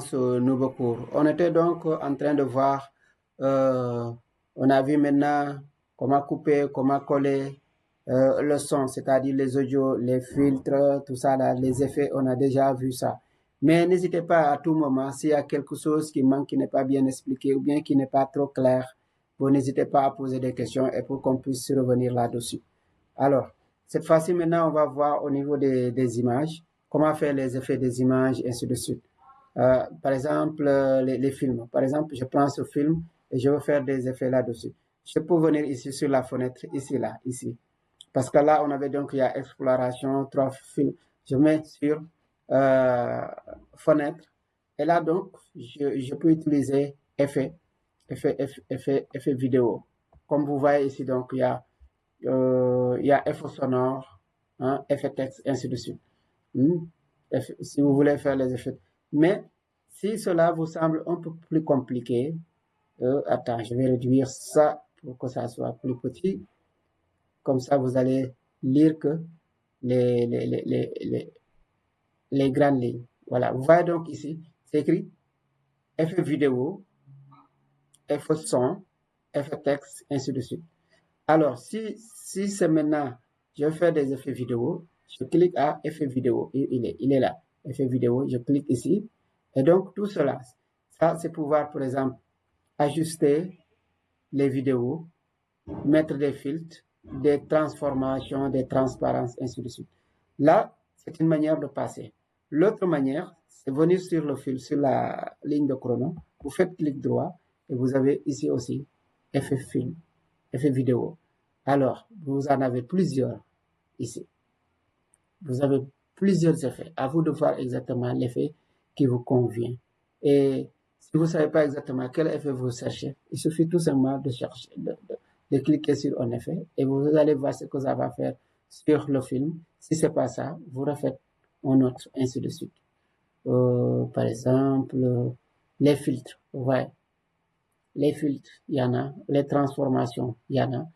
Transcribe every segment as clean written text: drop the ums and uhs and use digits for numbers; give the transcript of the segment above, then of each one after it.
dans ce nouveau cours. On était donc en train de voir, on a vu maintenant comment couper, comment coller le son, c'est-à-dire les audios, les filtres, tout ça, là, les effets, on a déjà vu ça. Mais n'hésitez pas à tout moment, s'il y a quelque chose qui manque, qui n'est pas bien expliqué ou bien qui n'est pas trop clair, vous n'hésitez pas à poser des questions et pour qu'on puisse revenir là-dessus. Alors, cette fois-ci, maintenant, on va voir au niveau des images, comment faire les effets des images, et ainsi de suite. Par exemple, les films. Par exemple, je prends ce film et je veux faire des effets là-dessus. Je peux venir ici sur la fenêtre, ici, là, ici. Parce que là, on avait donc, il y a exploration, 3 films. Je mets sur fenêtre. Et là, donc, je peux utiliser effet vidéo. Comme vous voyez ici, donc, il y a effet sonore, hein, effet texte, ainsi de suite. Si vous voulez faire les effets. Mais si cela vous semble un peu plus compliqué, attends, je vais réduire ça pour que ça soit plus petit. Comme ça, vous allez lire que les grandes lignes. Voilà, vous voyez donc ici, c'est écrit effet vidéo, effet son, effet texte, ainsi de suite. Alors, si c'est maintenant, je vais faire des effets vidéo, je clique à effet vidéo, il est là, effet vidéo, je clique ici, et donc tout cela, ça c'est pouvoir, par exemple, ajuster les vidéos, mettre des filtres, des transformations, des transparences, ainsi de suite. Là, c'est une manière de passer. L'autre manière, c'est venir sur le fil, sur la ligne de chrono, vous faites clic droit, et vous avez ici aussi effet film, effet vidéo. Alors, vous en avez plusieurs ici. Vous avez plusieurs effets. À vous de voir exactement l'effet qui vous convient. Et si vous ne savez pas exactement quel effet vous cherchez, il suffit tout simplement de chercher, de cliquer sur un effet et vous allez voir ce que ça va faire sur le film. Si ce n'est pas ça, vous refaites un autre, ainsi de suite. Par exemple, les filtres. Ouais. Les filtres, il y en a. Les transformations, il y en a.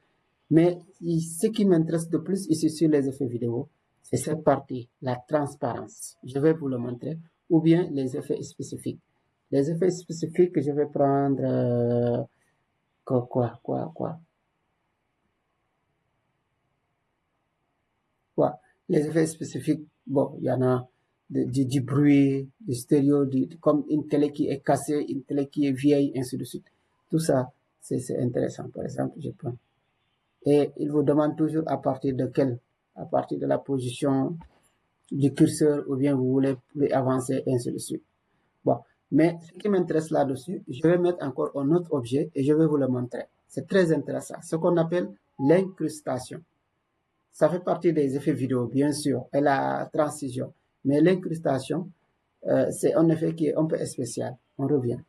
Mais ce qui m'intéresse de plus ici sur les effets vidéo, c'est cette partie, la transparence. Je vais vous le montrer. Ou bien les effets spécifiques. Les effets spécifiques, je vais prendre quoi. Les effets spécifiques, bon, il y en a du bruit, du stéréo, comme une télé qui est cassée, une télé qui est vieille, ainsi de suite. Tout ça, c'est intéressant. Par exemple, je prends. Et il vous demande toujours à partir de quelle, à partir de la position du curseur ou bien vous voulez plus avancer, ainsi de suite. Bon, mais ce qui m'intéresse là-dessus, je vais mettre encore un autre objet et je vais vous le montrer. C'est très intéressant. Ce qu'on appelle l'incrustation. Ça fait partie des effets vidéo, bien sûr, et la transition. Mais l'incrustation, c'est un effet qui est un peu spécial. On revient.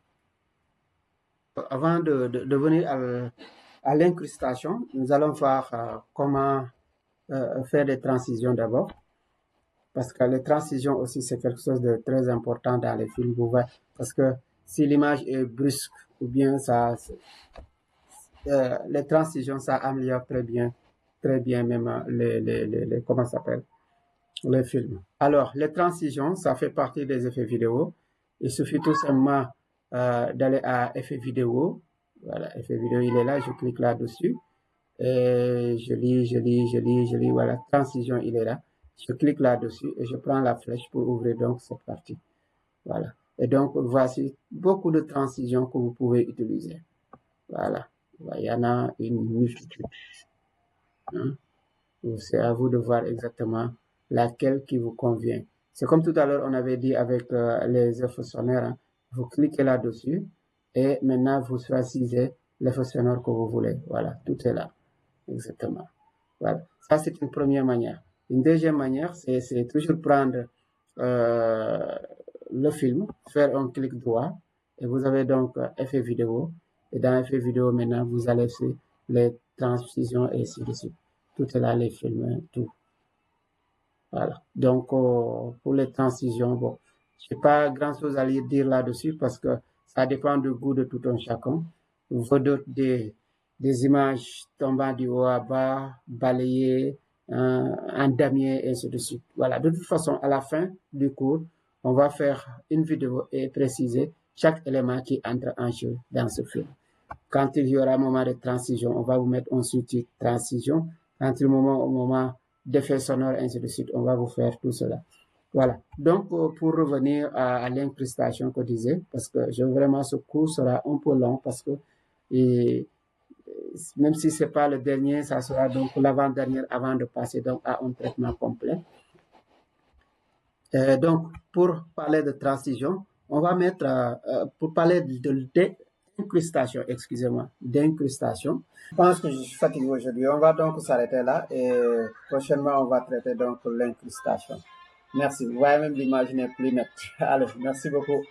Avant de venir à l'incrustation, nous allons voir comment faire des transitions d'abord. Parce que les transitions aussi, c'est quelque chose de très important dans les films. Vous voyez, parce que si l'image est brusque, ou bien les transitions, ça améliore très bien même comment ça s'appelle, les films. Alors, les transitions, ça fait partie des effets vidéo. Il suffit tout simplement d'aller à effet vidéo. Voilà, effet vidéo, il est là, je clique là-dessus. Et je lis, voilà, transition, il est là. Je clique là-dessus et je prends la flèche pour ouvrir donc cette partie. Voilà. Et donc, voici beaucoup de transitions que vous pouvez utiliser. Voilà. Il y en a une multitude. Hein? C'est à vous de voir exactement laquelle qui vous convient. C'est comme tout à l'heure, on avait dit avec les effets sonores. Hein? Vous cliquez là-dessus et maintenant vous choisissez l'effet sonore que vous voulez. Voilà, tout est là. Exactement. Voilà. Ça, c'est une première manière. Une deuxième manière, c'est toujours prendre le film, faire un clic droit, et vous avez donc effet vidéo. Et dans effet vidéo, maintenant, vous allez sur les transitions et ainsi de suite. Tout est là, les films, tout. Voilà. Donc, pour les transitions, bon, je n'ai pas grand-chose à dire là-dessus parce que ça dépend du goût de tout un chacun. Vous des images tombant du haut à bas, balayées, en damier, et ainsi de suite. Voilà. De toute façon, à la fin du cours, on va faire une vidéo et préciser chaque élément qui entre en jeu dans ce film. Quand il y aura un moment de transition, on va vous mettre un sous-titre transition. Quand il y aura un moment d'effet sonore, ainsi de suite, on va vous faire tout cela. Voilà. Donc, pour revenir à l'incrustation que je disais, parce que vraiment ce cours sera un peu long parce que même si ce n'est pas le dernier, ça sera donc l'avant-dernier avant de passer donc à un traitement complet. Donc, pour parler de transition, on va mettre, pour parler d'incrustation, excusez-moi, d'incrustation. Je pense que je suis fatigué aujourd'hui. On va donc s'arrêter là et prochainement, on va traiter donc l'incrustation. Merci. Vous voyez même l'image n'est plus nette. Allez, merci beaucoup.